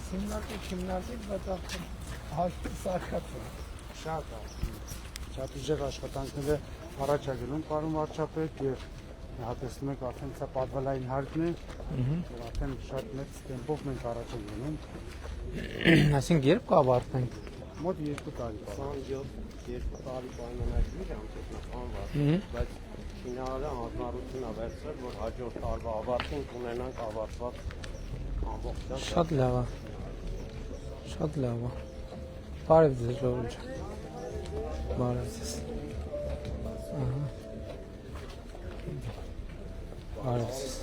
Քիմնակի, բայց արդեն սարքած է։ Շատ է։ Շատ ուժեղ աշխատանքները առաջ է գնում պարոն վարչապետ եւ հատեցնում եք արդեն սա պատվալային հարկն է։ Եվ արդեն շատ մեծ տեմպով մենք առաջ ենք գնում։ Այսինքն երբ կավարտենք։ Մոտ 2 տարի։ 2 տարի պայմանագրի անցնող, բայց ֆինալը հանձնարարություն է վերցրել, որ հաջորդ տարվա ավարտին կունենանք ավարտված ամբողջությամբ։ Շատ լավ է։ Շատ լավ է։ Բարև ձեզ ժողովուրդ։ Բարև ձեզ։ Ահա։ Բարև ձեզ։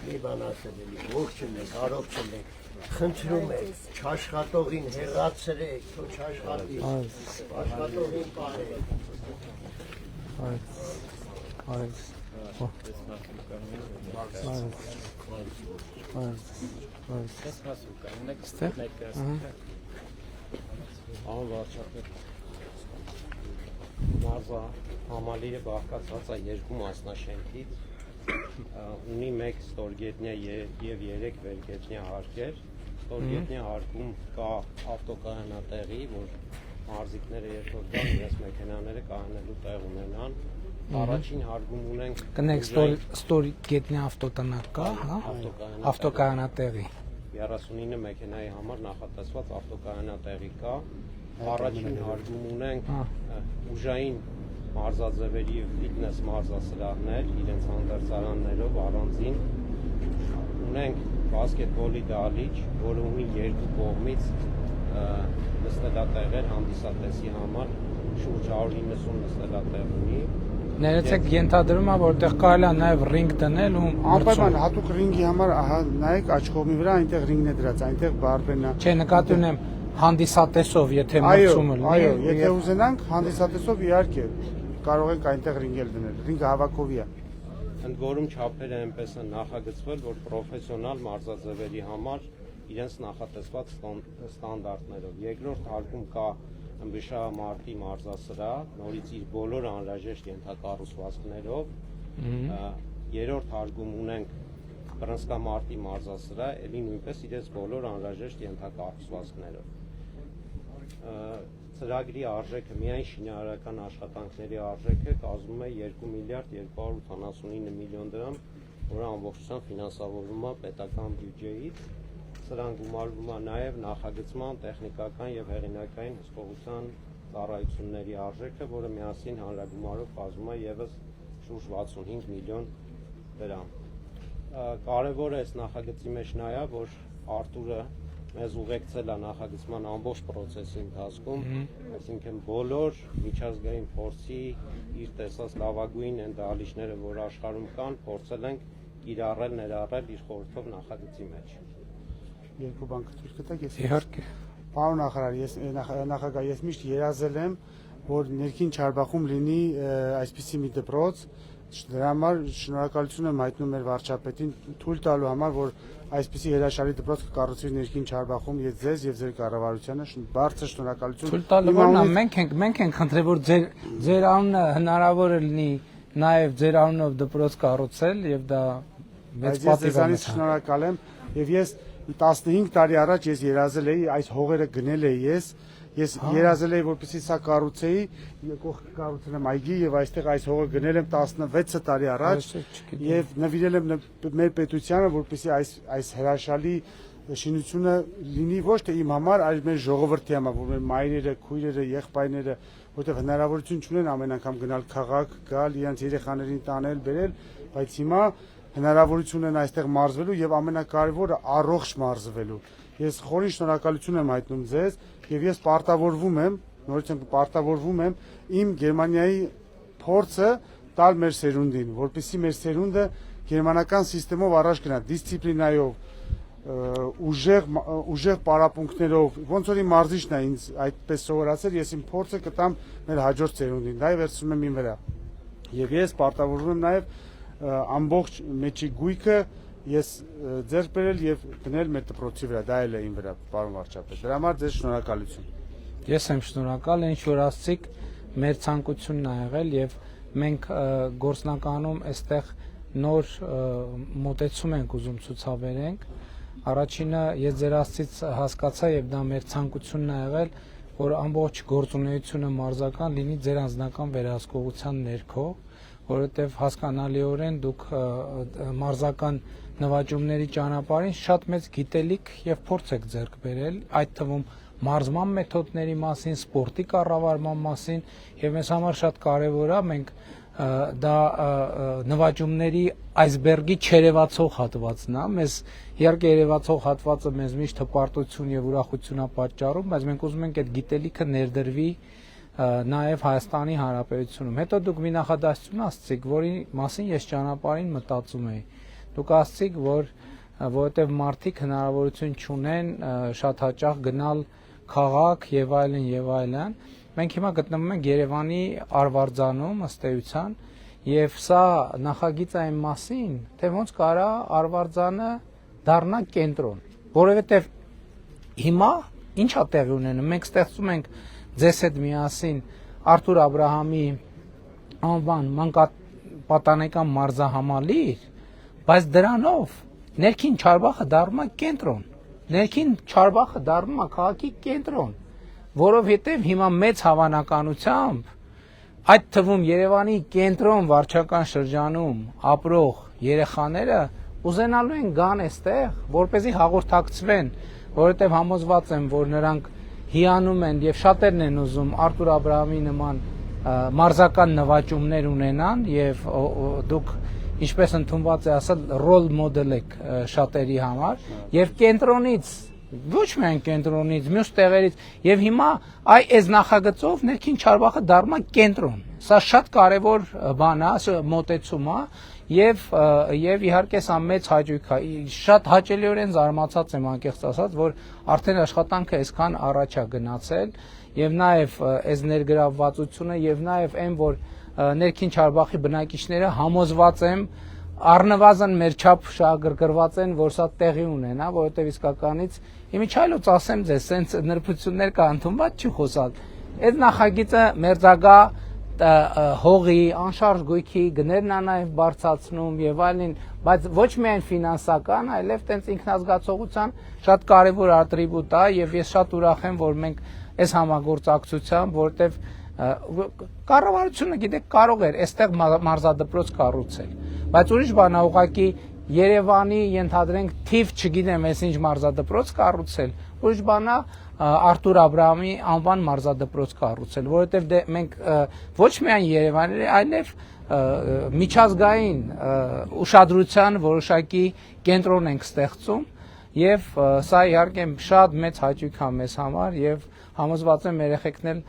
Մի բան ասել եմ, ողջունեք, առողջունեք, խնդրում եք, չաշխատողին հեռացրեք, թող չաշխատի, աշխատողին պարեք։ Ան վարչապետ մարզա համալիրը բաղկացած է 2 մասնաշենքից, ունի 1 ստորգետնյա եւ 3 վերգետնյա հարկեր։ Ստորգետնյա հարկում կա ավտոկայանատեղի, որ մարզիկները երբ որ գան, իրենց մեքենաները կայանելու տեղ ունենան։ Առաջին հարկում ունենք կնեք ստորգետնյա ավտոտնակ կա, հա? Ավտոկայանատեղի 39 մեքենայի համար նախատեսված ավտոկայանատեղի կա։ Առաջին հարկում ունենք ուժային մարզաձևերի և ֆիթնես մարզասրահներ, իրենց հանդերձարաններով առանձին։ Ունենք բասկետբոլի դահլիճ, որը ունի 2 կողմից նստելատեղեր հանդիսատեսի համար, շուրջ 190 նստելատեղ ունի։ Ներեցեք ենթադրում է, որտեղ կարելի է նաև ռինգ դնել ու Անպայման հատուկ ռինգի համար, ահա նայեք աջ կողմի վրա, այնտեղ ռինգն է դրած, այնտեղ բարբերն է։ Չէ, նկատի ունեմ հանդիսատեսով, եթե մրցումը լինի։ Այո, եթե ուզենանք հանդիսատեսով իհարկե կարող ենք այնտեղ ռինգել դնել, ռինգը հավաքովի է։ Ընդ որում չափերը այնպես են նախագծվել, որ պրոֆեսիոնալ մարզաձևերի համար իրենց նախատեսված ստանդարտներով։ Երկրորդ հարկում կա ըմբիշամարտի մարզասրահ, նորից իր բոլոր անհրաժեշտ ենթակառուցվածքներով։ Երրորդ հարկում ունենք բռնցքամարտի մարզասրահ, ելի նույնպես իրենց բոլոր անհրաժեշտ ենթակառուցվածքներով։ Ծրագրի արժեքը, միայն շինարարական աշխատանքների արժեքը կազմում է 2 միլիարդ 279 միլիոն դրամ, որը ամբողջությամբ ֆինանսավորվում է պետական բյուջեից։ Սրան գումարվում է նաև նախագծման, տեխնիկական և հեղինակային հսկողության ծառայությունների արժեքը, որը միասին հանրագումարով կազմում է ևս շուրջ 65 միլիոն դրամ։ Կարևորը այս նախագծի մեջ նա է, որ Արտուրը մեզ ուղեկցել է նախագծման ամբողջ պրոցեսի ընթացքում, այսինքն բոլոր միջազգային փորձի իր տեսած լավագույն այն դահլիճները, որ աշխարհում կան, փորձել ենք կիրառել, ներառել իր խորհրդով նախագծի մեջ։ Երկու բան կցույց կտեք, ես Իհարկե։ Պարոն նախագահ, ես միշտ երազել եմ, որ ներքին Չարբախում լինի այսպիսի մի դպրոց, դրա համար շնորհակալություն եմ հայտնում մեր վարչապետին թույլ տալու համար, որ այսպիսի հրաշալի դպրոց կկառուցվի ներքին Չարբախում եւ ձեզ եւ ձեր կառավարությանը բարձր շնորհակալություն։ Թույլ տալու որն է, մենք ենք խնդրել, որ ձեր անունը հնարավոր է լինի նաև ձեր անունով դպրոց կառուցել եւ դա մեծ պատիվ է։ Շնորհակալ եմ եւ ես 15 տարի առաջ ես երազել էի, այս հողերը գնել էի ես երազել էի, որպեսզի սա կառուցեի, կողքը կառուցել եմ այգի եւ այստեղ այս հողը գնել եմ 16 տարի առաջ եւ նվիրել եմ մեր պետությանը, որպեսզի այս հրաշալի շինությունը լինի ոչ թե իմ համար, այլ մեր ժողովրդի համար, որ մեր մայրերը, քույրերը, եղբայրները, որտեղ հնարավորություն չունեն ամեն անգամ գնալ քաղաք, գալ, իրենց երեխաներին տանել, բերել, բայց հիմա հնարավորություն են այստեղ մարզվելու եւ ամենակարևորը առողջ մարզվելու։ Ես խորին շնորհակալություն եմ հայտնում ձեզ եւ ես պարտավորվում եմ, նորից պարտավորվում եմ իմ Գերմանիայի փորձը տալ մեր սերունդին, որպեսզի մեր սերունդը գերմանական համակարգով առաջ գնա, դիսցիպլինայով, ուժեղ պարապմունքներով, ոնց որ իմ մարզիչն է ինձ այդպես սովորացել, ես իմ փորձը կտամ մեր հաջորդ սերունդին, դա վերցնում եմ իմ վրա։ Եվ ես պարտավորվում եմ նաև ամբողջ մեջի գույքը ես ձեռք բերել եւ դնել մեր դպրոցի վրա, դա էլ է իմ վրա, պարոն վարչապետ։ Դրա համար ձեզ շնորհակալություն։ Ես եմ շնորհակալ, ինչ որ ասցիք, մեր ցանկությունն է եղել եւ մենք գործնականում այստեղ նոր մոտեցում ենք ուզում ցուցաբերենք։ Առաջինը ես ձեր ասցից հասկացա եւ դա մեր ցանկությունն է եղել, որ ամբողջ գործունեությունը մարզական լինի ձեր անձնական վերահսկողության ներքո, որովհետեւ հասկանալիորեն դուք մարզական նվաճումների ճանապարհին շատ մեծ գիտելիք եւ փորձ եք ձեռք բերել, այդ թվում մարզման մեթոդների մասին, սպորտի կառավարման մասին եւ մեզ համար շատ կարեւոր է մենք դա նվաճումների այսբերգի չերևացող հատվածն է, մեզ իհարկե երևացող հատվածը մեզ միշտ հպարտություն եւ ուրախություն է պատճառում, բայց մենք ուզում ենք այդ գիտելիքը ներդրվի նաեւ Հայաստանի Հանրապետությունում։ Հետո դուք մի նախադասություն ասցիք, որի մասին ես ճանապարհին մտածում էի։ Դուք ասցիք, որ որովհետեւ մարդիկ հնարավորություն չունեն շատ հաճախ գնալ քաղաք եւ այլն եւ այլն, մենք հիմա գտնվում ենք Երևանի Արվարձանում ըստ էության եւ սա նախագիծ այն մասին, թե ոնց կարա Արվարձանը դառնա կենտրոն, որովհետեւ հիմա ի՞նչ է տեղի ունենում, մենք ստեղծում ենք ձեզ հետ միասին Արթուր Աբրահամի անվան մանկապատանեկան մարզահամալիր, բայց դրանով ներքին Չարբախը դառնում է կենտրոն, ներքին Չարբախը դառնում է քաղաքի կենտրոն, որովհետև հիմա մեծ հավանականությամբ այդ թվում Երևանի կենտրոն վարչական շրջանում ապրող երեխաները ուզենալու են գան այստեղ, որպեսզի հաղորդակցվեն, որովհետև համոզված եմ, որ նրանք հիանում են եւ շատերն են ուզում Արթուր Աբրահամի նման մարզական նվաճումներ ունենան եւ դուք ինչպես ընդունված է ասել ռոլ մոդել եք շատերի համար եւ կենտրոնից ոչ միայն կենտրոնից մյուս տեղերից եւ հիմա այս նախագծով ներքին Չարբախը դառնում է կենտրոն, սա շատ կարեւոր բան է, մոտեցում է եւ իհարկե սա մեծ հաճույք է, շատ հաճելիորեն զարմացած եմ անկեղծ ասած, որ արդեն աշխատանքը այսքան առաջ է գնացել եւ նաեւ այս ներգրավվածությունը եւ նաեւ այն որ ներքին Չարբախի բնակիչները համոզված եմ առնվազն մեր չափ շահագրգռված են, որ սա տեղի ունենա, որովհետեւ իսկականից իմիջայլոց ասեմ ձեզ, սենց նրբություններ կա ընդունված չի խոսալ։ Այդ նախագիծը մերձագա հողի, անշարժ գույքի գներն է նաև բարձրացնում եւ այլն, բայց ոչ միայն ֆինանսական, այլև տենց ինքնազգացողության շատ կարեւոր ատրիբուտ է եւ ես շատ ուրախ եմ, որ մենք այս համագործակցությամբ, որտեւ կառավարությունը գիտեք կարող էր այստեղ մարզադպրոց կառուցել, բայց ուրիշ բան է ուղղակի Երևանի ենթադրենք թիվ չգիտեմ ես ինչ մարզադպրոց կառուցել, ուրիշ բան է Արթուր Աբրահամի անվան մարզադպրոց կառուցել, որովհետև մենք ոչ միայն Երևանի, այլև միջազգային ուշադրության որոշակի կենտրոն ենք ստեղծում եւ սա իհարկե շատ մեծ հաճույք է մեզ համար եւ համոզված եմ երեխեքն էլ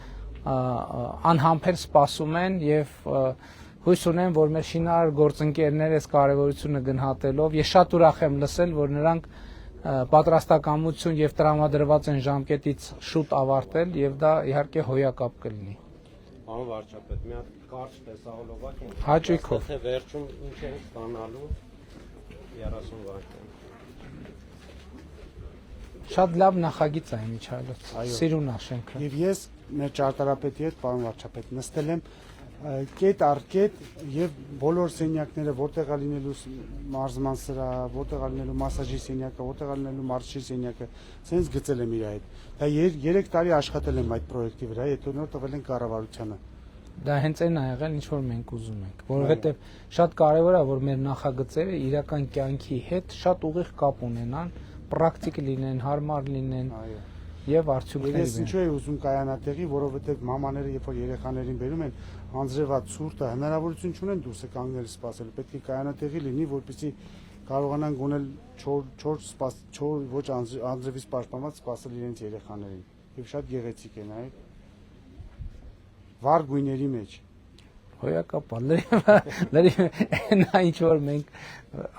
անհամբեր սպասում են եւ հույս ունեմ, որ մեր շինարար գործընկերները այս կարևորությունը գնահատելով ես շատ ուրախ եմ լսել, որ նրանք պատրաստակամություն եւ տրամադրված են ժամկետից շուտ ավարտել եւ դա իհարկե հոյակապ կլինի։ Պարոն վարչապետ, մի հատ կարճ տեսահոլովակ ենք։ Հաճույքով։ Թե վերջում ինչ ենք ստանալու 30 վայրկյան։ Շատ լավ նախագիծ է միջայլոց։ Սիրուն է շենքը։ Եվ ես մեր ճարտարապետի հետ, պարոն վարչապետ, նստել եմ կետ առ կետ եւ բոլոր սենյակները որտեղ է լինելու մարզման սրա, որտեղ է լինելու մասաժի սենյակը, որտեղ է լինելու մարզչի սենյակը, ցենց գծել եմ իր հետ։ Դա 3 տարի աշխատել եմ այդ պրոյեկտի վրա, հետո նոր տվել են կառավարությանը։ Դա հենց այն է եղել, ինչ որ մենք ուզում ենք, որովհետեւ շատ կարեւոր է, որ մեր նախագծերը իրական կյանքի հետ շատ ուղիղ կապ ունենան, պրակտիկ լինեն, հարմար լինեն Այո։ եւ Ես արդյունքներ ինչու եմ ուզում կայանատեղի, որովհետև մամաները երբ որ երեխաներին բերում են անձրևած ցուրտը հնարավորություն չունեն դուրսը կանգնել սպասել, պետք է կայանատեղի լինի, որպեսզի կարողանան գոնել 4 ոչ անձրևից պաշտպանված սպասել իրենց երեխաներին։ Եվ շատ գեղեցիկ է նայեք։ Վառ գույների մեջ։ Հոյակապա լրիվ նա ինչ որ մենք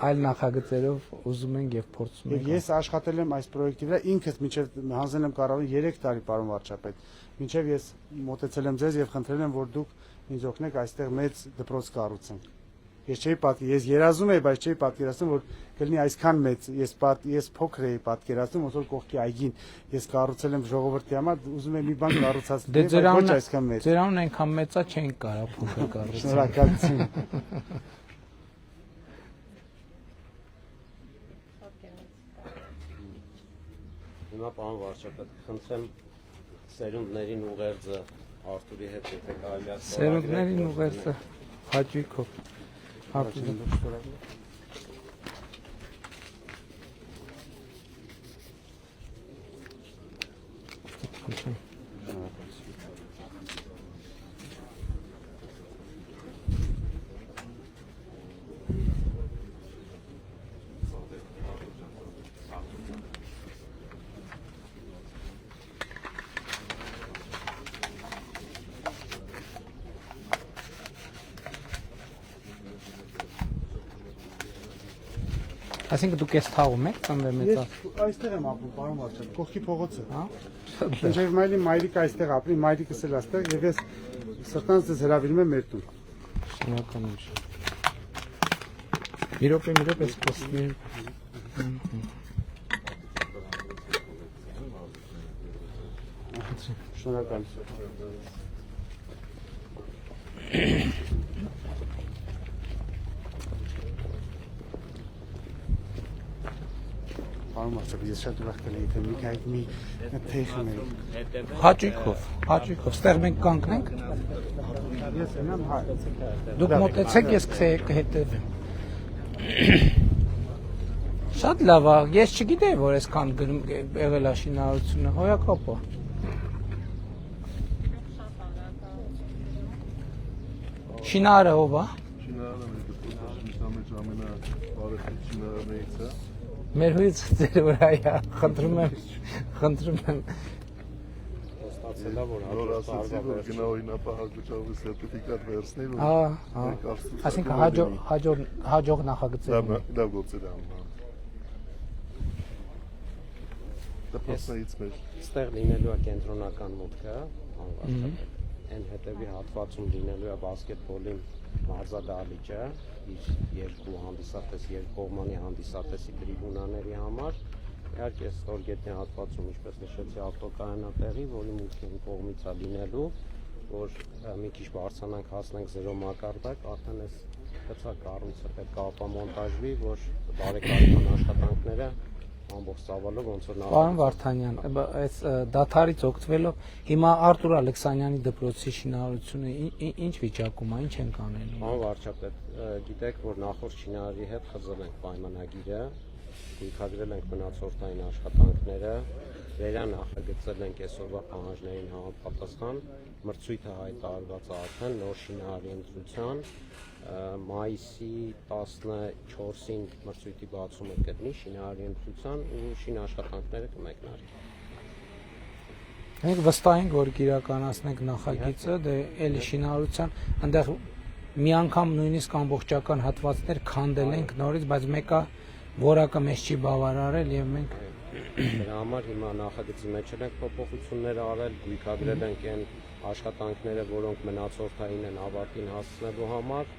այլ նախագծերով ուզում ենք եւ փորձում ենք։ Ես աշխատել եմ այս պրոյեկտի վրա, ինքս մինչև հանձնել եմ կառավարին 3 տարի, պարոն վարչապետ։ Մինչև ես մոտեցել եմ ձեզ եւ խնդրել եմ, որ դուք ինձ օգնեք այստեղ մեծ դպրոց կառուցենք։ Ես չէի պատկերացնում, ես երազում էի, բայց չէի պատկերացնում, որ կլինի այսքան մեծ։ Ես փոքր էի պատկերացնում, ոնց որ կողքի այգին ես կառուցել եմ ժողովրդի համար, ուզում եմ մի բան կառուցացնել, ոչ այսքան մեծ։ Ձեր անուն այնքան մեծա չենք կարող փոքր կառուցել։ Շնորհակալություն։ Հիմա պարոն վարչապետ, խնդրեմ սերունդներին ուղերձը Արթուրի հետ եթե կարելի է Սերունդներին ուղերձը հաճույքով։ Այսինքն դուք էս թաղում եք ծնվել մեծա։ Ես այստեղ եմ ապրում, պարոն վարչապետ, կողքի փողոցը։ Հա։ Ինչեւ մայրի մայրիկը այստեղ ապրի, մայրիկս էլ այստեղ եւ ես սրտանց ձեզ հրավիրում եմ մեր տուն։ Շնորհակալություն։ Մի րոպե սպասի։ Շնորհակալություն։ Պարոն վարչապետ, ես շատ ուրախ կլինեի, թե մի քայլ մի թեյ խմեի։ Հաճույքով, ստեղ մենք կանգնենք։ Ես ունեմ հայ։ Դուք մոտեցեք, ես կհետևեմ։ Շատ լավ է, ես չգիտեի, որ այսքան եղել է շինարարությունը, հոյակապա։ Շինարարը ով է։ Մեր հույց ձեր վրա է, խնդրում եմ։ Ստացելա որ Որ ասացի, որ գնահույնապահակության սերտիֆիկատ վերցնել ու Այսինքն հաջող նախագծեր։ լավ գործել եմ։ Դպրոցից մեջ։ Ստեղ լինելու է կենտրոնական մուտքը, անվարտապետ։ Այն հետևի հատվածում լինելու է բասկետբոլի մարզադահլիճը, իր երկու հանդիսատես, երկկողմանի հանդիսատեսի տրիբունաների համար։ Իհարկե ստորգետնյա հատվածում, ինչպես նշեցի, ավտոկայանատեղի, որի մուտքին կողմից է լինելու, որ մի քիչ բարձրանանք հասնենք 0 մակարդակ, արդեն այս կցակառույցը պետք է ապամոնտաժվի, որ բարեկարգման աշխատանքները ամբողջ ծավալով ոնց որ Պարոն Վարդանյան, այս դաթարից օգտվելով հիմա Արտուր Ալեքսանյանի դպրոցի շինարարությունը ինչ վիճակում է, ինչ ենք անելու։ Պարոն վարչապետ, գիտեք, որ նախորդ շինարարի հետ խզել ենք պայմանագիրը, գույքագրել ենք մնացորդային աշխատանքները, վերանախագծել ենք այսօրվա պահանջներին համապատասխան, մրցույթը հայտարարված է արդեն նոր շինարարի ընտրության, մայիսի 14-ին մրցույթի բացումը կլինի շինարարի ընտրության ու շինաշխատանքները կմեկնարկի։ Մենք վստահ ենք, որ կիրականացնենք նախագիծը, դե էլի շինարարության, այնտեղ մի անգամ նույնիսկ ամբողջական հատվածներ քանդել ենք նորից, բայց մեկը որակը մեզ չի բավարարել եւ մենք դրա համար հիմա նախագծի մեջ ենք փոփոխություններ արել, գույքագրել ենք այն աշխատանքները, որոնք մնացորդային են ավարտին հասցնելու համար,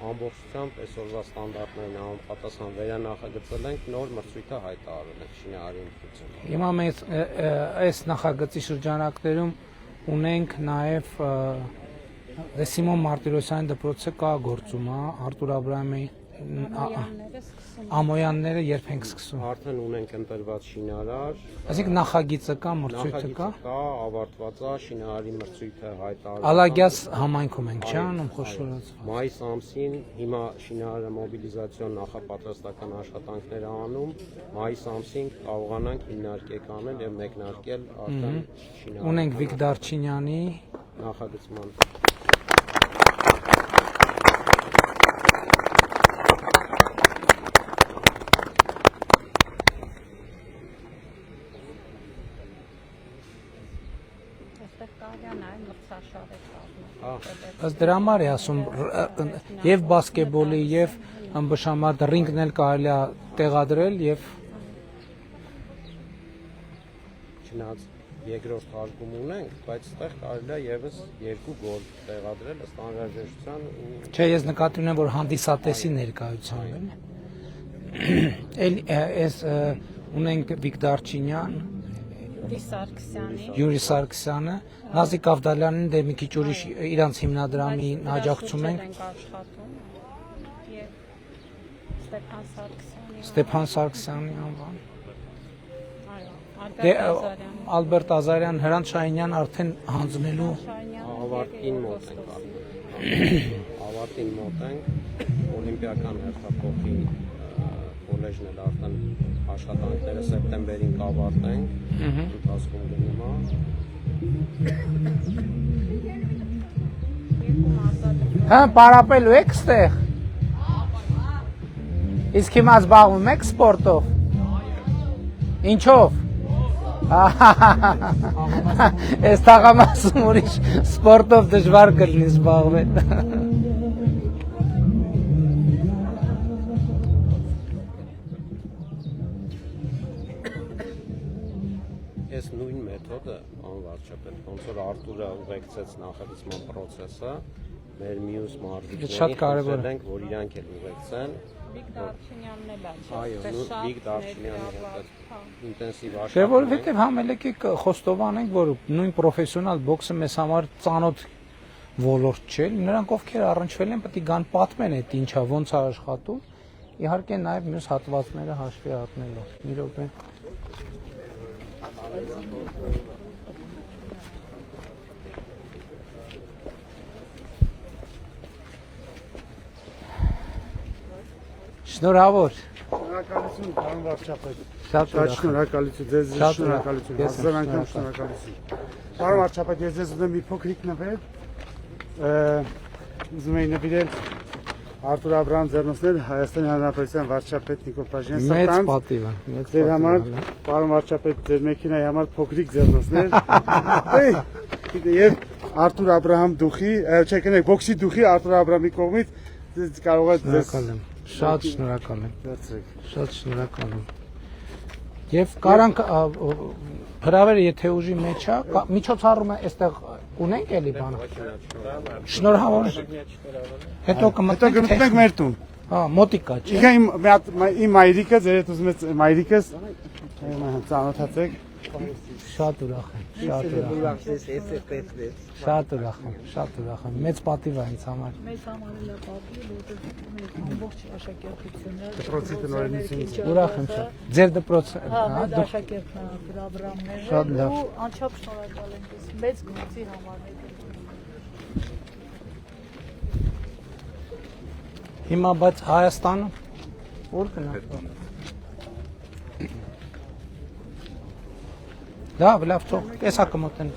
ամբողջությամբ այսօրվա ստանդարտներին համապատասխան վերանախագծել ենք, նոր մրցույթը հայտարարել ենք շինարարի ընտրությունը։ Հիմա մենք այս նախագծի շրջանակներում ունենք նաև Սիմոն Մարտիրոսյանի դպրոցը կա գործում, Արտուր Աբրահամի Ամոյանները սկսում ամոյանները երբ ենք սկսում։ Արդեն ունենք ընտրված շինարար, Այսինքն նախագիծը կա, մրցույթը կա։ նախագիծը կա, ավարտված է, շինարարի մրցույթը հայտարարված։ Ալագյաց համայնքում ենք, չէ՞ անում խոշորած։ Մայիս ամսին հիմա շինարարը մոբիլիզացիոն նախապատրաստական աշխատանքներ է անում, մայիս ամսին կարողանանք հիմնարկեք անել եւ մեկնարկել արդեն շինարարի Ունենք Վիկ Դարչինյանի նախագծման։ այստեղ կարելի է նաև մրցաշավեր կազմել։ Ըստ դրա համար է ասում եւ բասկետբոլի եւ ըմբշամատ ռինգն էլ կարելի է տեղադրել եւ Չնայած երկրորդ հարկում ունենք, բայց այստեղ կարելի է եւս 2 գոլ տեղադրել ըստ անհրաժեշտության ու չէ ես նկատի ունեմ որ հանդիսատեսի ներկայությամբ են էլ էս ունենք Վիկ Դարչինյան Դիսարքսյանի Յուրի Սարգսյանը Նազիկ Ավդալյանին դե մի քիչ ուրիշ իրանց հիմնադրամի աջակցում ենք աշխատում եւ Ստեփան Սարգսյանի Ստեփան Սարգսյանի անվան այո դե Ալբերտ Ազարյան Ալբերտ Ազարյան Հրանտ Շահինյան արդեն հանձնելու ավարտին մոտ ենք ավարտին մոտ ենք օլիմպիական հերթափոխի կոլեջն էլ արդեն աշխատանքները սեպտեմբերին կավարտենք ընթացքում գնումա Հա պարապելու եք ստեղ Իսկ հիմա զբաղվում եք սպորտով Ինչով Այս տաղամասում ուրիշ սպորտով դժվար կլինի զբաղվել Այս նույն մեթոդը անվարչապետ ոնց որ Արտուրը ուղեկցեց նախագծման process-ը մեր մյուս Շատ կարևոր է։ մարզիկներին ենք որ իրանք էլ ուղեկցեն Վիկ Դարչինյանն էլ է այո Վիկ Դարչինյանի հետ ինտենսիվ Չէ աշխատանք որովհետև համելեքի խոստովանենք որ նույն պրոֆեսիոնալ բոքսը մեզ համար ծանոթ ոլորտ չէ նրանք ովքեր առնչվել են պետք է գան պատմեն այդ ինչա ոնց է աշխատում իհարկե նաև մյուս հատվածները հաշվի առնելով մի րոպե Շնորհավոր Շնորհակալություն, պարոն վարչապետ։ Շատ Շատ շնորհակալություն, ձեզ Շատ շնորհակալություն, ես հազար անգամ շնորհակալ։ շնորհակալություն։ Պարոն վարչապետ, ես ձեզ ուզում եմ մի փոքրիկ նվեր, ուզում եի նվիրել Արտուր Աբրահամ Ձեռնոցներ, Հայաստանի Հանրապետության վարչապետ Նիկոլ Փաշինյանի Մեծ սրտանց։ պատիվ է, մեծ Ձեր համար, պատիվ է։ պարոն վարչապետ, ձեր մեքենայի համար փոքրիկ ձեռնոցներ։ Եվ Արտուր Աբրահամ դուխի, չէ, կներեք, բոքսի դուխի Արտուր Աբրահամի կողմից կարող եք ձեզ Շնորհակալ եմ, շատ շնորհակալ եմ, վերցրեք։ շատ շնորհակալ եմ։ Եվ կարանք հրավերը եթե ուժի մեջ է, միջոցառումը այստեղ ունենք էլի բանը։ Շնորհավոր եմ։ Հետո Հետո կմտնենք գտնենք մեր տուն։ Հա, մոտիկա չէ։ Իգա իմ մայրիկը, ձեր հետ ուզում եք մայրիկս ծանոթացեք։ Շատ ուրախ եմ, շատ ուրախ եմ։ Շատ ուրախ եմ, շատ ուրախ եմ։ Մեծ պատիվ է ինձ համար։ Մեզ համար էլ է պատիվ, որտեղ մեր ամբողջ աշակերտությունը Դպրոցի տնօրենությունից։ Ուրախ եմ շատ։ Ձեր դպրոցը, հա, հա, մեր դուք աշակերտն Աբրահամներն Շատ լավ։ ու անչափ շնորհակալ ենք այս մեծ գործի համար։ հիմա բայց Հայաստանը որ գնա։ Լավ, լավ, թող, եսա կմոտեն։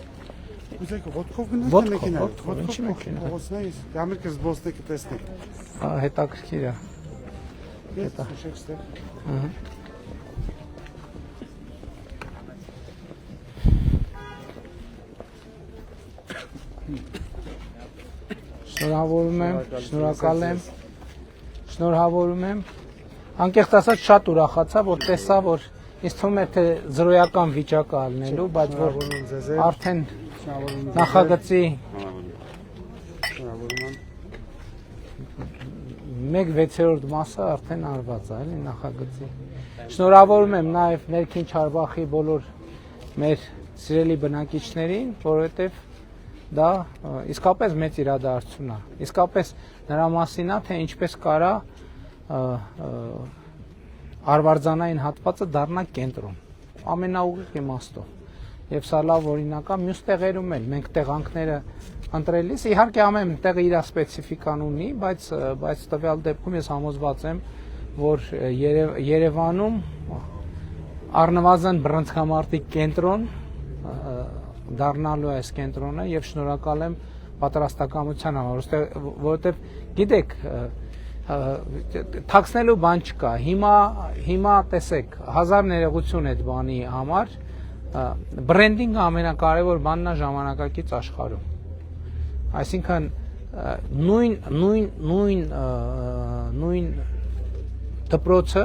Ուզեք ոտքով գնաք Ոտքով, մեքենա։ ոտքով, ինչի մեքենա։ Փողոցներից, Ամերիկայից զբոսնեք տեսնեք։ Հա, հետաքրքիր է։ Ես շեշեք ստեղ։ Ահա։ Շնորհավորում եմ, շնորհակալ եմ։ Շնորհավորում եմ։ Անկեղծ ասած շատ ուրախացա, որ տեսա, որ ինձ թվում է թե զրոյական վիճակ է ալնելու, բայց որ արդեն նախագծի Շնորհավորում եմ։ 1/6 մասը արդեն արված է, էլի նախագծի։ Շնորհավորում եմ նաև ներքին Չարբախի բոլոր մեր սիրելի բնակիչներին, որովհետև դա իսկապես մեծ իրադարձություն է։ Իսկապես նրա մասին է, թե ինչպես կարա արվարձանային հատվածը դառնա կենտրոն ամենաուղիղ իմաստով եւ սա լավ օրինակ է մյուս տեղերում էլ մենք տեղանքները ընտրելիս իհարկե ամեն տեղը իր սպეციფიკան ունի բայց տվյալ դեպքում ես համոզված եմ որ Երևանում առնվազն բռնցքամարտիկ կենտրոն դառնալու է այս կենտրոնը եւ շնորհակալ եմ պատրաստակամության համար որովհետեւ գիտեք թաքցնելու բան չկա հիմա տեսեք հազար ներողություն այդ բանի համար բրենդինգը ամենակարևոր բանն է ժամանակակից աշխարհում այսինքն նույն դպրոցը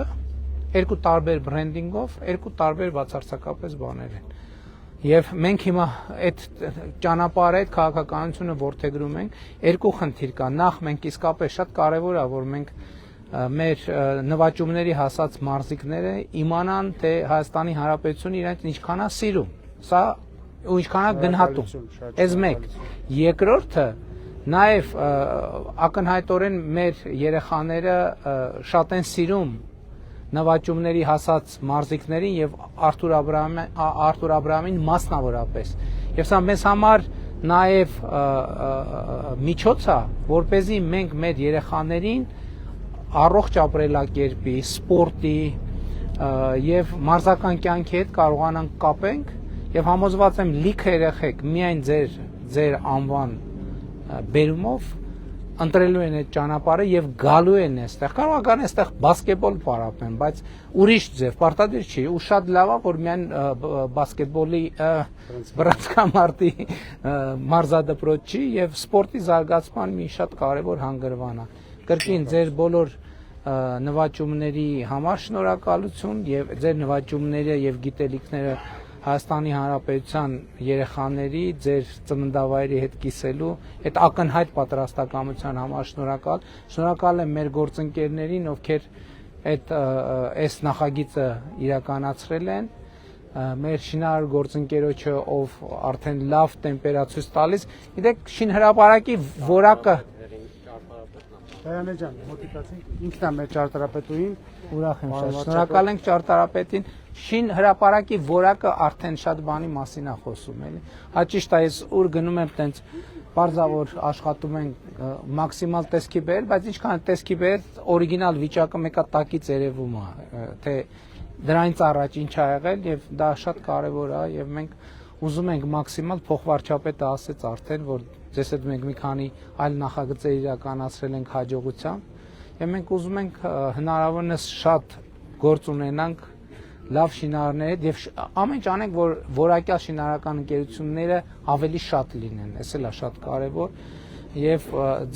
երկու տարբեր բրենդինգով երկու տարբեր բացարձակապես բաներ են եւ մենք հիմա այդ ճանապարհը այդ քաղաքականությունը ворթեգրում ենք երկու խնդիր կա նախ մենք իսկապես շատ կարեւոր է որ մենք մեր նվաճումների հասած մարզիկները իմանան թե Հայաստանի Հանրապետությունը իրենց ինչքան է սիրում սա ու ինչքան է գնահատում այս մեկ երկրորդը նաեւ ակնհայտորեն մեր երեխաները շատ են սիրում նվաճումների հասած մարզիկներին եւ Արթուր Աբրահամին մասնավորապես եւ սա մեզ համար նաեւ միջոց է որպեսզի մենք մեր երեխաներին առողջ ապրելակերպի, սպորտի եւ մարզական կյանքի հետ կարողանանք կապենք եւ համոզված եմ լիքը երեխեք միայն ձեր անվան բերումով ընտրելու են այդ ճանապարհը եւ գալու են այստեղ կարող է գան այստեղ բասկետբոլ պարապեն բայց ուրիշ ձև պարտադիր չի ու շատ լավ է որ միայն բասկետբոլի բռնցքամարտի մարզադպրոց չի եւ սպորտի զարգացման մի շատ կարեւոր հանգրվան է կրկին ձեր բոլոր նվաճումների համար շնորհակալություն եւ ձեր նվաճումները եւ գիտելիքները Հայաստանի Հանրապետության երեխաների ձեր ծննդավայրի հետ կիսելու այդ ակնհայտ պատրաստակամության համար շնորհակալ եմ մեր գործընկերներին ովքեր այս նախագիծը իրականացրել են մեր շինարար գործընկերոջը ով արդեն լավ տեմպերացույց տալիս գիտեք շինհրապարակի որակը Հայանե ջան մոտիկացինք ինքն է մեր ճարտարապետուին ուրախ եմ շատ շնորհակալ ենք ճարտարապետին շին հրապարակի որակը արդեն շատ բանի մասին է խոսում էլի հաճիշտ է ես ուր գնում եմ տենց բարձավոր աշխատում ենք մաքսիմալ տեսքի բեր բայց ինչքան տեսքի բեր օրիգինալ վիճակը մեկա տակից երևում է թե դրանից առաջ ինչ ա եղել եւ դա շատ կարեւոր է եւ մենք ուզում ենք մաքսիմալ փոխվարչապետը ասեց արդեն որ ձեզ հետ մենք մի քանի այլ նախագծեր իրականացրել ենք հաջողությամբ եւ մենք ուզում ենք հնարավորինս շատ գործ ունենանք լավ շինարարներ հետ եւ ամեն ինչ անենք որ որակյալ շինարարական ընկերությունները ավելի շատ լինեն էս էլ է շատ կարեւոր եւ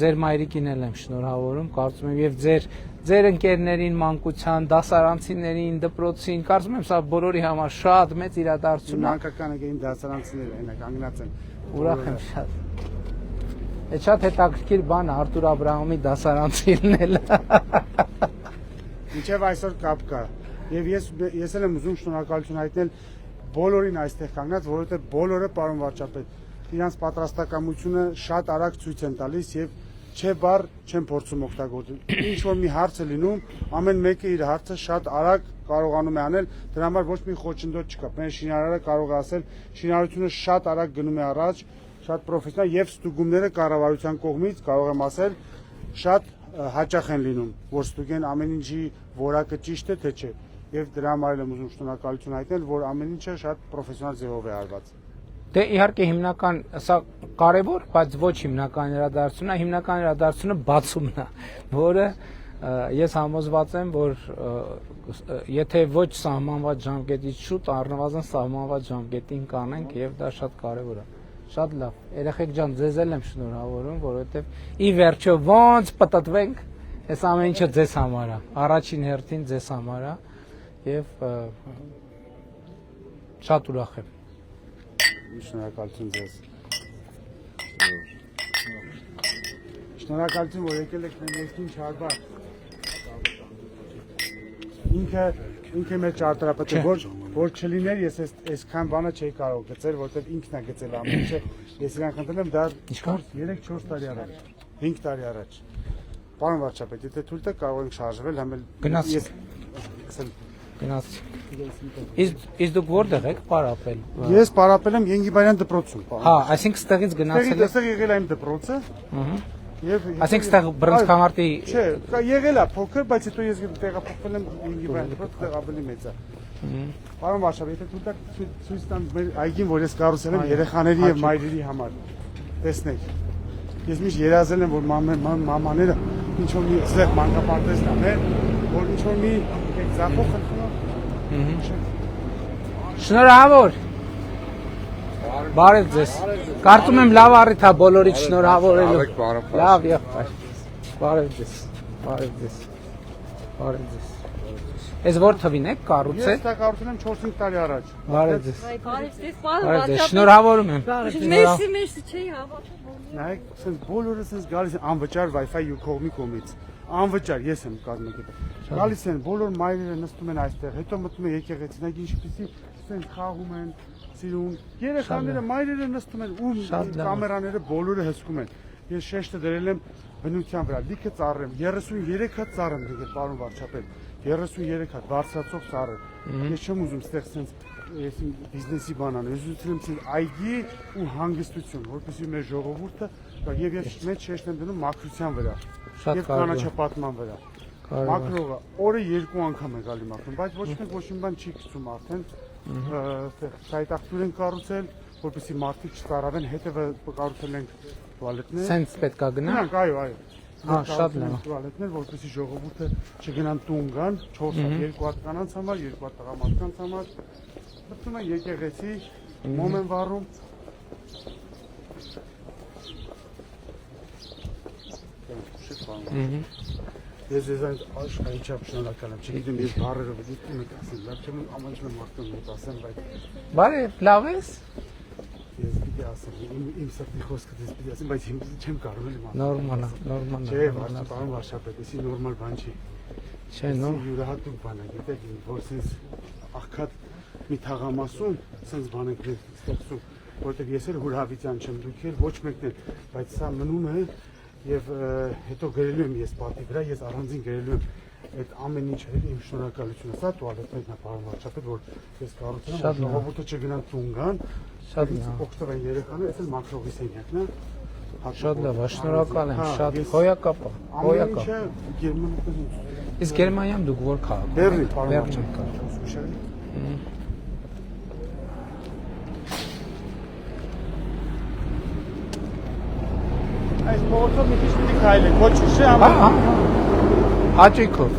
ձեր մայրիկին էլ եմ շնորհավորում կարծում եմ եւ ձեր ընկերներին մանկության դասարանցիներին դպրոցին կարծում եմ սա բոլորի համար շատ մեծ իրադարձություն է մանկական ընկերին դասարանցիները այնա կանգնած են ուրախ եմ շատ Այդ շատ հետաքրքիր բան է Արթուր Աբրահամի դասարանցի լինելը Մինչև այսօր կապ կա եւ ես էլ եմ ուզում շնորհակալություն հայտնել բոլորին այստեղ կանգնած որովհետեւ բոլորը պարոն վարչապետ իրանց պատրաստակամությունը շատ արագ ցույց են տալիս եւ չէ բառ չեն փորձում օգտագործել ինչ որ մի հարց է լինում ամեն մեկը իր հարցը շատ արագ կարողանում է անել դրա համար ոչ մի խոչընդոտ չկա մեր շինարարը կարող է ասել շինարարությունը շատ արագ գնում է առաջ շատ պրոֆեսիոնալ եւ ստուգումները կառավարության կողմից կարող եմ ասել շատ հաճախ են լինում որ ստուգեն ամեն ինչի որակը ճիշտ է թե չէ եւ դրա համար եմ ուզում շնորհակալություն հայտնել որ ամեն ինչը շատ պրոֆեսիոնալ ձևով է արված Դե իհարկե հիմնական սա կարևոր բայց ոչ հիմնական իրադարձությունն է հիմնական իրադարձությունը բացումն է որը ես համոզված եմ որ եթե ոչ սահմանված ժամկետից շուտ առնվազն սահմանված ժամկետին կանենք եւ դա շատ կարևոր է Շատ լավ, երեխեք ջան, ձեզ էլ եմ շնորհավորում, որովհետև ի վերջո ոնց պտտվենք, այս ամեն ինչը ձեզ համար է, առաջին հերթին ձեզ համար է եւ շատ ուրախ եմ։ Շնորհակալություն ձեզ։ Շնորհակալություն, որ եկել եք մեր ներքին Չարբախ։ Ինքը մեր ճարտարապետը որ չլիներ ես այսքան բանը չէի կարող գծել որովհետև ինքն է գծել ամեն ինչը ես իրան խնդրեմ դա 3-4 տարի առաջ 5 տարի առաջ Պարոն վարչապետ, եթե թույլ տաք կարող ենք շարժվել, համել Գնացինք։ Գնացինք։ Իսկ դուք որտեղ եք պարապել։ Ես պարապել եմ Ենգիբարյան դպրոցում։ Հա, այսինքն ստեղից գնացել եք։ Այստեղ եղել է իմ դպրոցը։ Եվ Այսինքն ստեղ բռնցքամարտի Չէ, եղել է փոքր, բայց հետո ես տեղափոխվել եմ Ենգիբարյան դպրոց, այդտեղ ավելի մեծ է։ Պարոն վարչապետ, եթե թույլ տաք ցույց տամ մեր այգին, որ ես կառուցել եմ երեխաների եւ մայրերի համար։ Տեսնեք։ Ես միշտ երազել եմ, որ մամաները ինչ որ մի զեղ մանկապարտեզ տանեն, որ ինչ որ մի զապող խնդրում։ Շնորհավոր։ Բարև ձեզ։ Կարծում եմ լավ առիթ է բոլորիդ շնորհավորելու։ Լավ եղբայր։ Բարև ձեզ։ Բարև ձեզ։ Բարև ձեզ։ Այս որ թվին եք կառուցել։ Ես դա կառուցել եմ 4-5 տարի առաջ։ Բարև ձեզ։ Բարև ձեզ, Բարև ձեզ։ Շնորհավորում եմ։ Մերսի չի հավատում։ Նայեք, ասես բոլորը ասես գալիս են անվճար Wi-Fi ու կողմի կողմից։ Անվճար ես եմ կազմակերպել։ Գալիս են բոլոր մայրերը նստում են այստեղ, հետո մտնում են եկեղեցի, նայեք ինչպեսի ասես խաղում են, սիրուն։ Երեխաները մայրերը նստում են ու կամերաները բոլորը հսկում են։ Ես շեշտը դրել եմ բնության վրա, լիքը ծառ եմ, 33 հատ ծառ եմ դրել, պարոն վարչապետ, 33 հատ բարձրացող ծառ եմ։ Ես չեմ ուզում ստեղ sense ես բիզնեսի բան անեմ, ես ուզում եմ այգի ու հանգստություն, որպեսզի մեր ժողովուրդը եւ ես մեծ շեշտ եմ դնում մաքրության վրա եւ կանաչապատման վրա։ Մաքրողը օրը 2 անգամ է գալի մաքրում, բայց ոչ մեկ ոչ մի բան չի գցում արդեն, այդտեղ սայտակտուր են կառուցել, որպեսզի մարդիկ չծարավեն, հետևը կառուցել ենք տուալետներ։ Սենց պետք է գնա։ Նրանք այո, այո։ Հա, շատ լավ։ Տուալետներ, որպեսզի ժողովուրդը չգնան տուն գան, 4 հատ, 2 հատ կանանց համար, 2 հատ տղամարդկանց համար։ Մտնում են եկեղեցի, մոմ են վառում։ Ես այն աշխարհիչափ շնորհակալ եմ, չգիտեմ ես բառերը դիտում եք ասեմ, լավ չեմ ամենից մարդուն մոտ ասեմ, բայց Բարև, լավ ես։ ես պիտի ասեմ, իմ սրտի խոսքը դες պիտի ասեմ, բայց չեմ կարող եմ։ Նորմալ է։ Չէ, պարոն վարչապետ, էսի նորմալ բան չի։ Չէ, նո։ Յուրահատուկ բան է, գիտեք, որ sense աղքատ մի թաղամասում sense բան ենք ստեղծում, որտեղ ես էլ հուրավիցյան չեմ, դուք էլ ոչ մեկն էլ, բայց սա մնում է եւ հետո գրելու եմ ես պատի վրա, ես առանձին գրելու եմ այդ ամեն ինչը իմ շնորհակալությունը, սա տուալետներն է, պարոն վարչապետ, որ ես կառուցել եմ, ժողովուրդը չգնան տուն գան, շատ լավ։ օգտվեն երեխաները, այս էլ մաքրողի սենյակն է։ Շատ լավ, շնորհակալ եմ, շատ հոյակապ է, հոյակապ։ Իսկ Գերմանիայում դուք որ քաղաք։ Բեռլին, պարոն Բեռլին։ Այս փողոցով մի քիչ պիտի քայլենք, ոչ չէ՞ Հա, հա։ Հաճույքով։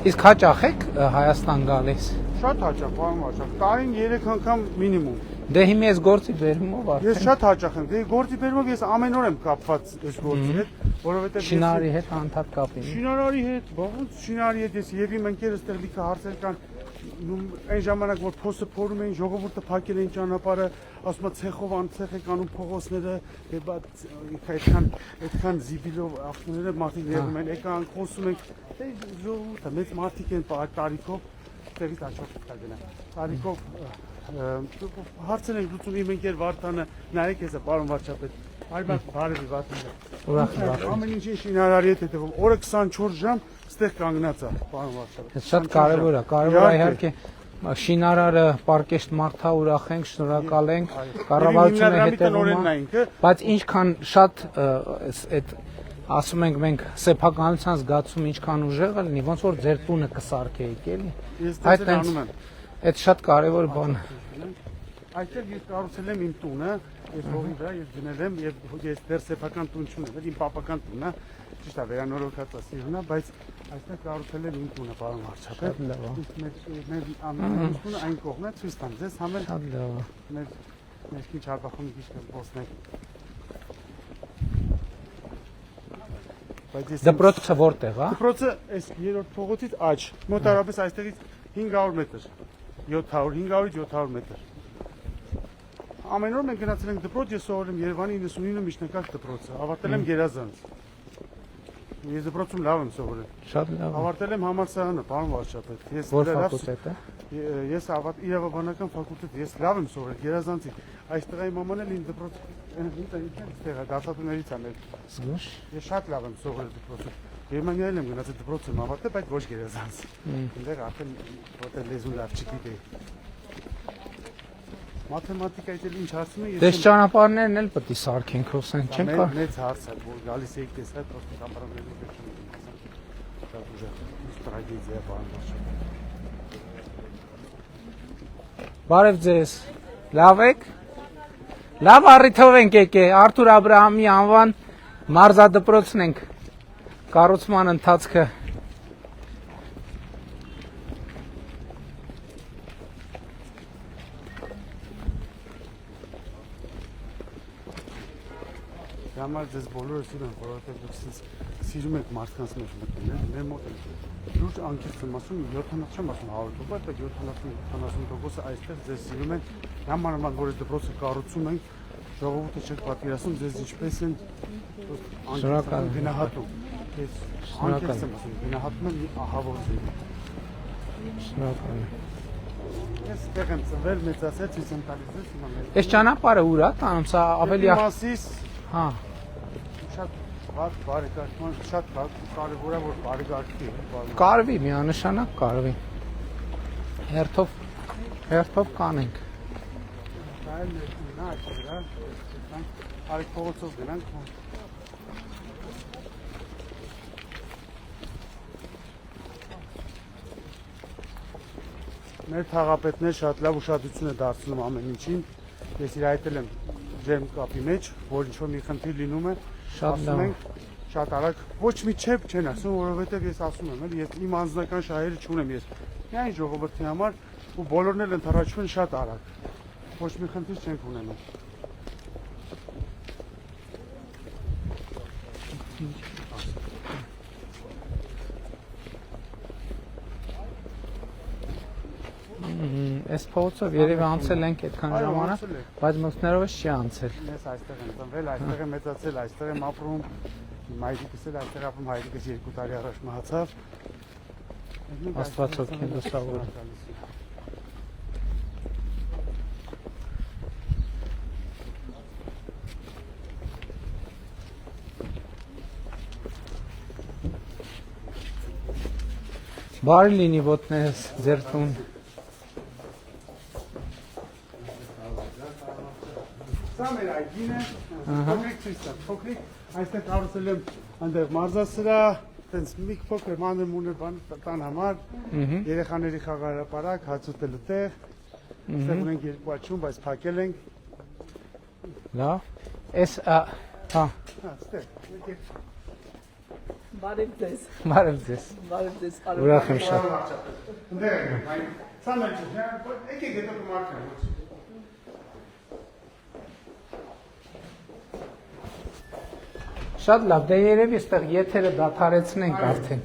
Իսկ հաճախ եք Հայաստան գալիս։ Շատ հաճախ, պարոն վարչապետ, տարին 3 անգամ մինիմում։ Դե հիմա ես գործի բերումով Ես արդեն շատ հաճախ եմ, դե գործի բերումով ես ամեն օր եմ կապված այս գործի հետ, որովհետև շինարի հետ անդադ կապին։ Շինարարի հետ, ողջ շինարի հետ ես եւ իմ ընկերս այդտեղ լիքը հարցեր կան, այն ժամանակ որ փոսը փորում էին, ժողովուրդը փակել էին ճանապարհը, ասում են ցեխով անցեղ եք անում փողոցները, եւ այդքան զիբիլով ավտոները մարդիկ ներում են, եկան խոսում ենք, դե ժողովուրդը մեծ մարդիկ են տարիքով, տեղից աչոք կա գնա։ Տարիքով հարցեր ենք լուծում իմ ընկեր Վարդանը, նայեք հեսա, պարոն վարչապետ, այբակ բարևի Վարդանը։ Ուրախ եմ։ Ամեն ինչին շինարարի հետ հետևում, օրը 24 ժամ ստեղ կանգնած է, պարոն վարչապետ։ Շատ կարևոր է, կարևոր է իհարկե շինարարը պարկեշտ մարդա ուրախ ենք, շնորհակալ ենք, կառավարությունը հետևում է, բայց ինչքան շատ այդ ասում ենք մենք սեփականության զգացում ինչքան ուժեղ է լինի, ոնց որ ձեր տունը կսարքեիք էլի։ Այդ անում եմ։ Այդ շատ կարևոր բան է։ Այստեղ ես կառուցել եմ իմ տունը, ես հողի վրա ես գնել եմ եւ ես դեռ սեփական տուն չունեմ, իմ պապական տունն է, ճիշտ է, վերանորոգած է սիրունա, բայց այստեղ կառուցել եմ իմ տունը, պարոն վարչապետ։ Մեր տունը այն կողմն է, ցույց տամ ձեզ, համել Շատ լավ։ մեր ներքին Չարբախում մի քիչ կբոսնենք։ Դպրոցը որտեղ է։ Դպրոցը այս երրորդ փողոցից աջ, մոտարապես այստեղից 500 մետր, 500-ից 700 մետր։ Ամեն օր մենք գնացել ենք դպրոց, ես սովորել եմ Երևանի 99 միջնակարգ դպրոցը, ավարտել եմ Գերազանց։ Ես դպրոցում լավ եմ սովորել։ Շատ լավ։ Ավարտել եմ համալսարանը, պարոն վարչապետ։ Ես Որ լավ- ֆակուլտետ է։ Ես իրավաբանական ֆակուլտետ, ես լավ եմ սովորել, գերազանցիկ։ Այստեղ իմ մաման էլ ինձ դպրոց այստեղ է, դասատուներից է մեր։ Զգուշ։ Ես շատ լավ եմ սովորել դպրոցում։ Գերմանիայել եմ գնացել դպրոցում ավարտել, բայց ոչ գերազանց։ Այնտեղ արդեն որտեղ լեզուն լավ չգիտեի։ Մաթեմատիկայից էլ ինչ հարցում եմ, Դες ճանապարհներն էլ պետք է սարքենք, խոսենք, չենք կար։ մեծ հարց է, որ գալիս եք տեսա, պրոստը կամբարանների պետք չունի։ Շատ ուժեղ, տրագեդիա բան է։ Բարև ձեզ։ Լավ եք։ Լավ առիթով ենք եկել Արթուր Աբրահամի անվան մարզադպրոցն ենք կառուցման ընթացքը։ Համար ձեզ բոլորը սիրում եմ, որովհետև դուք սիրում եք մարդկանց մեջ մտնել, մեր մոտ է։ Լուրջ անկեղծ եմ ասում, 70 չեմ ասում 100%, բայց 70-80%-ը այստեղ ձեզ սիրում են։ Համար որ այս դպրոցը կառուցում ենք, ժողովուրդը չեք պատկերացնում ձեզ ինչպես են անկեղծ գնահատում։ Ես անկեղծ եմ ասում, գնահատում եմ ահավոր ձեզ։ Շնորհակալ եմ։ Ես տեղ եմ ծնվել, մեծացել, ցույց եմ տալիս ձեզ հիմա։ Այս ճանապարհը ուր է տանում, սա ավելի Մասիս հա շատ բարեկարգման շատ կարևոր է որ բարեկարգի կարվի միանշանակ կարվի հերթով կանենք այլ նա այդտեղ արի փողոցով գնանք մեր թաղապետներ շատ լավ ուշադրություն է դարձնում ամեն ինչին ես իրայտել եմ ջերմ կապի մեջ որ ինչ որ մի խնդիր լինում է շատ լավ շատ արագ ոչ մի չեփ չեն ասում որովհետև ես ասում եմ էլ ես իմ անձնական շահերը չունեմ ես միայն ժողովրդի համար ու բոլորն էլ ընթառաջվում են շատ արագ ոչ մի խնդիր չենք ունենում Այս փողոցով երևի անցել ենք այդքան ժամանակ, բայց մյուսներով չի անցել։ Ես այստեղ եմ ծնվել, այստեղ եմ մեծացել, այստեղ եմ ապրում։ Մայրիկս էլ այստեղ ապրում, հայրիկս 2 տարի առաջ մահացավ։ Աստված օգնի լուսավորը։ Բարի լինի ոտներս ձեր տուն։ Սա մեր այգին է, փոքրիկ ցույց է, փոքրիկ, այստեղ կառուցել եմ այնտեղ մարզասրահ, տենց մի փոքր մանր-մունր բան տան համար, երեխաների խաղահրապարակ, հացուտելու տեղ, այստեղ ունենք 2 աջում, բայց փակել ենք։ Լավ։ Էս հա, այստեղ։ Բարև ձեզ։ բարև ձեզ։ Բարև ձեզ։ Ուրախ եմ շատ։ Այնտեղ ենք, սա մեր ջան, եկեք հետո կմարքան։ Շատ լավ, դե երևի այստեղ եթերը դադարեցնենք արդեն։